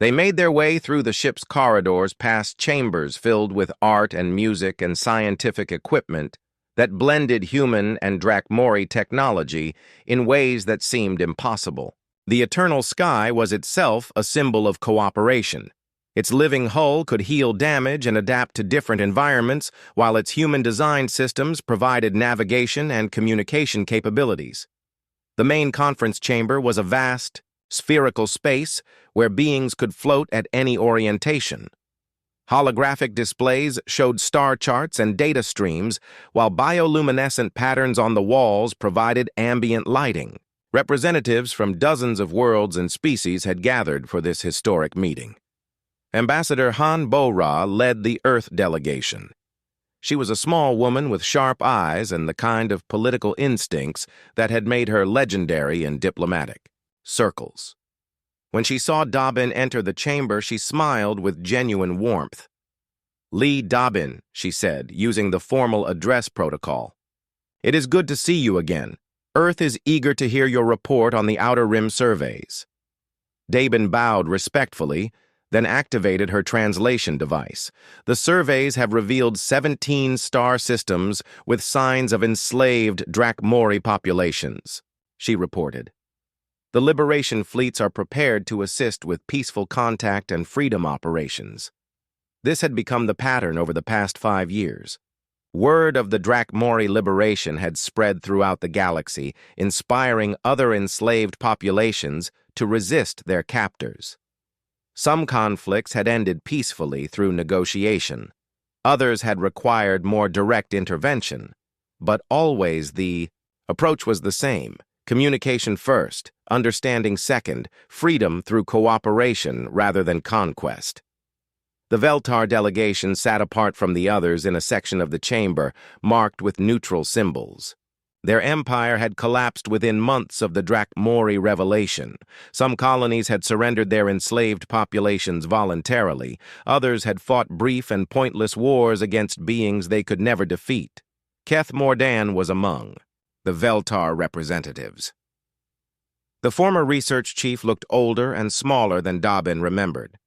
Speaker 1: They made their way through the ship's corridors past chambers filled with art and music and scientific equipment that blended human and Drakmori technology in ways that seemed impossible. The Eternal Sky was itself a symbol of cooperation. Its living hull could heal damage and adapt to different environments, while its human-designed systems provided navigation and communication capabilities. The main conference chamber was a vast, spherical space where beings could float at any orientation. Holographic displays showed star charts and data streams, while bioluminescent patterns on the walls provided ambient lighting. Representatives from dozens of worlds and species had gathered for this historic meeting. Ambassador Han Bo-Ra led the Earth delegation. She was a small woman with sharp eyes and the kind of political instincts that had made her legendary in diplomatic circles. When she saw Dobbin enter the chamber, she smiled with genuine warmth. "Lee Dobbin," she said, using the formal address protocol. "It is good to see you again. Earth is eager to hear your report on the Outer Rim surveys." Dobbin bowed respectfully, then activated her translation device. "The surveys have revealed 17 star systems with signs of enslaved Drakmori populations," she reported. "The liberation fleets are prepared to assist with peaceful contact and freedom operations." This had become the pattern over the past 5 years. Word of the Drakmori liberation had spread throughout the galaxy, inspiring other enslaved populations to resist their captors. Some conflicts had ended peacefully through negotiation. Others had required more direct intervention. But always the approach was the same: communication first, understanding second, freedom through cooperation rather than conquest. The Veltar delegation sat apart from the others in a section of the chamber marked with neutral symbols. Their empire had collapsed within months of the Drakmori revelation. Some colonies had surrendered their enslaved populations voluntarily. Others had fought brief and pointless wars against beings they could never defeat. Keth Mordan was among the Veltar representatives. The former research chief looked older and smaller than Dobbin remembered.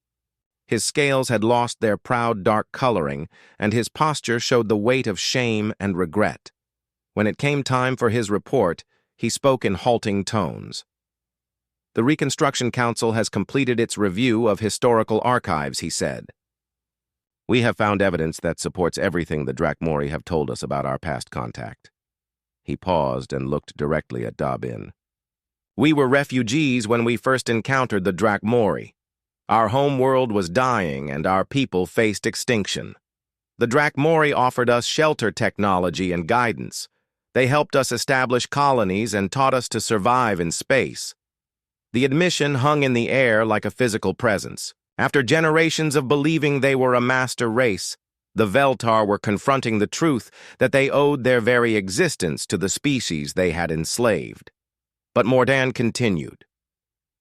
Speaker 1: His scales had lost their proud dark coloring, and his posture showed the weight of shame and regret. When it came time for his report, he spoke in halting tones. "The Reconstruction Council has completed its review of historical archives," he said. "We have found evidence that supports everything the Drakmori have told us about our past contact." He paused and looked directly at Dobbin. "We were refugees when we first encountered the Drakmori. Our home world was dying and our people faced extinction. The Drakmori offered us shelter technology and guidance. They helped us establish colonies and taught us to survive in space. The admission hung in the air like a physical presence. After generations of believing they were a master race, the Veltar were confronting the truth that they owed their very existence to the species they had enslaved." But Mordan continued,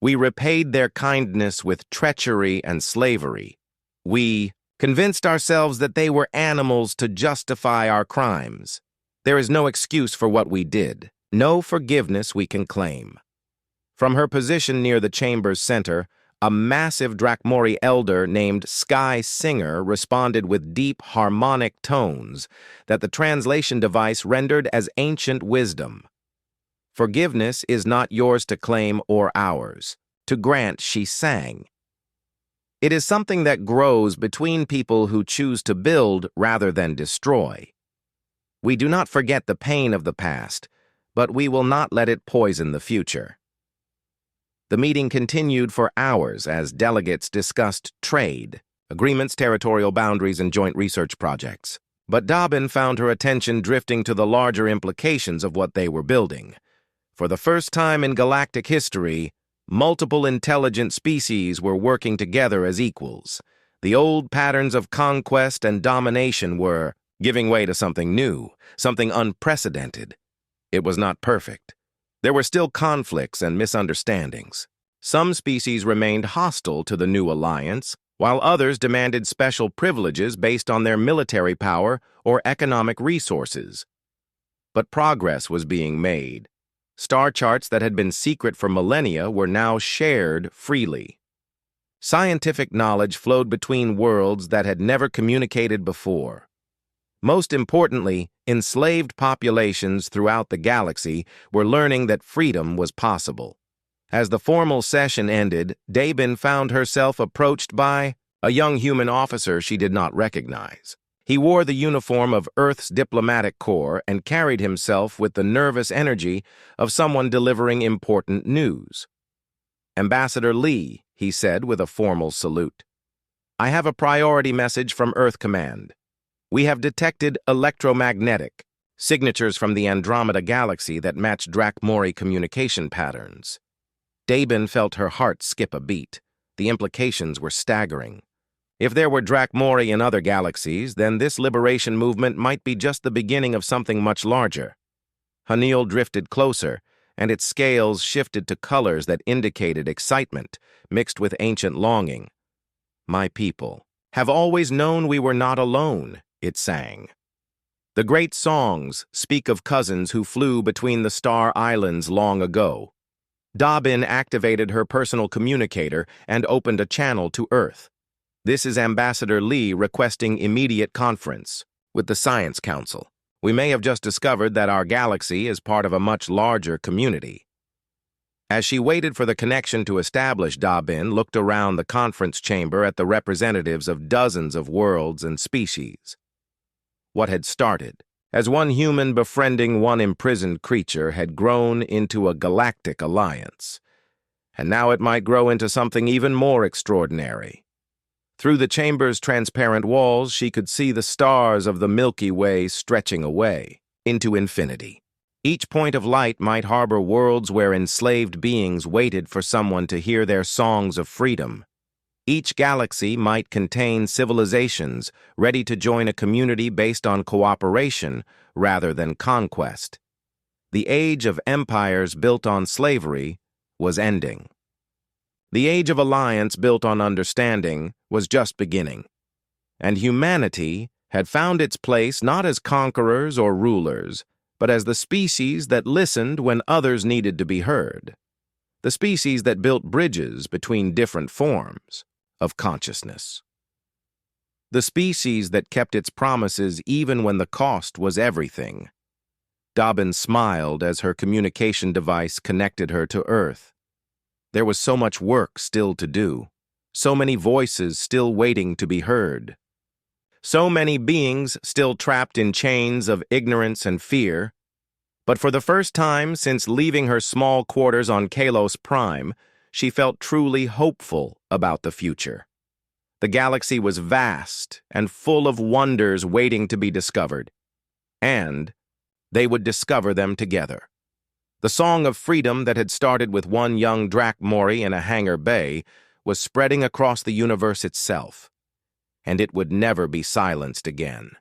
Speaker 1: "We repaid their kindness with treachery and slavery. We convinced ourselves that they were animals to justify our crimes. There is no excuse for what we did, no forgiveness we can claim." From her position near the chamber's center, a massive Drakmori elder named Sky Singer responded with deep, harmonic tones that the translation device rendered as ancient wisdom. "Forgiveness is not yours to claim or ours to grant," she sang. "It is something that grows between people who choose to build rather than destroy. We do not forget the pain of the past, but we will not let it poison the future." The meeting continued for hours as delegates discussed trade, agreements, territorial boundaries, and joint research projects. But Dobbin found her attention drifting to the larger implications of what they were building. For the first time in galactic history, multiple intelligent species were working together as equals. The old patterns of conquest and domination were giving way to something new, something unprecedented. It was not perfect. There were still conflicts and misunderstandings. Some species remained hostile to the new alliance, while others demanded special privileges based on their military power or economic resources. But progress was being made. Star charts that had been secret for millennia were now shared freely. Scientific knowledge flowed between worlds that had never communicated before. Most importantly, enslaved populations throughout the galaxy were learning that freedom was possible. As the formal session ended, Dobbin found herself approached by a young human officer she did not recognize. He wore the uniform of Earth's diplomatic corps and carried himself with the nervous energy of someone delivering important news. "Ambassador Lee," he said with a formal salute, "I have a priority message from Earth Command. We have detected electromagnetic signatures from the Andromeda galaxy that match Drakmori communication patterns." Dobbin felt her heart skip a beat. The implications were staggering. If there were Drakmori in other galaxies, then this liberation movement might be just the beginning of something much larger. Hanil drifted closer, and its scales shifted to colors that indicated excitement, mixed with ancient longing. "My people have always known we were not alone," it sang. "The great songs speak of cousins who flew between the star islands long ago." Dobbin activated her personal communicator and opened a channel to Earth. "This is Ambassador Lee requesting immediate conference with the Science Council. We may have just discovered that our galaxy is part of a much larger community." As she waited for the connection to establish, Dobbin looked around the conference chamber at the representatives of dozens of worlds and species. What had started as one human befriending one imprisoned creature had grown into a galactic alliance, and now it might grow into something even more extraordinary. Through the chamber's transparent walls, she could see the stars of the Milky Way stretching away into infinity. Each point of light might harbor worlds where enslaved beings waited for someone to hear their songs of freedom. Each galaxy might contain civilizations ready to join a community based on cooperation rather than conquest. The age of empires built on slavery was ending. The age of alliance built on understanding was just beginning. And humanity had found its place not as conquerors or rulers, but as the species that listened when others needed to be heard. The species that built bridges between different forms of consciousness. The species that kept its promises even when the cost was everything. Dobbin smiled as her communication device connected her to Earth. There was so much work still to do, so many voices still waiting to be heard, so many beings still trapped in chains of ignorance and fear. But for the first time since leaving her small quarters on Kalos Prime, she felt truly hopeful about the future. The galaxy was vast and full of wonders waiting to be discovered, and they would discover them together. The song of freedom that had started with one young Drakmori in a hangar bay was spreading across the universe itself, and it would never be silenced again.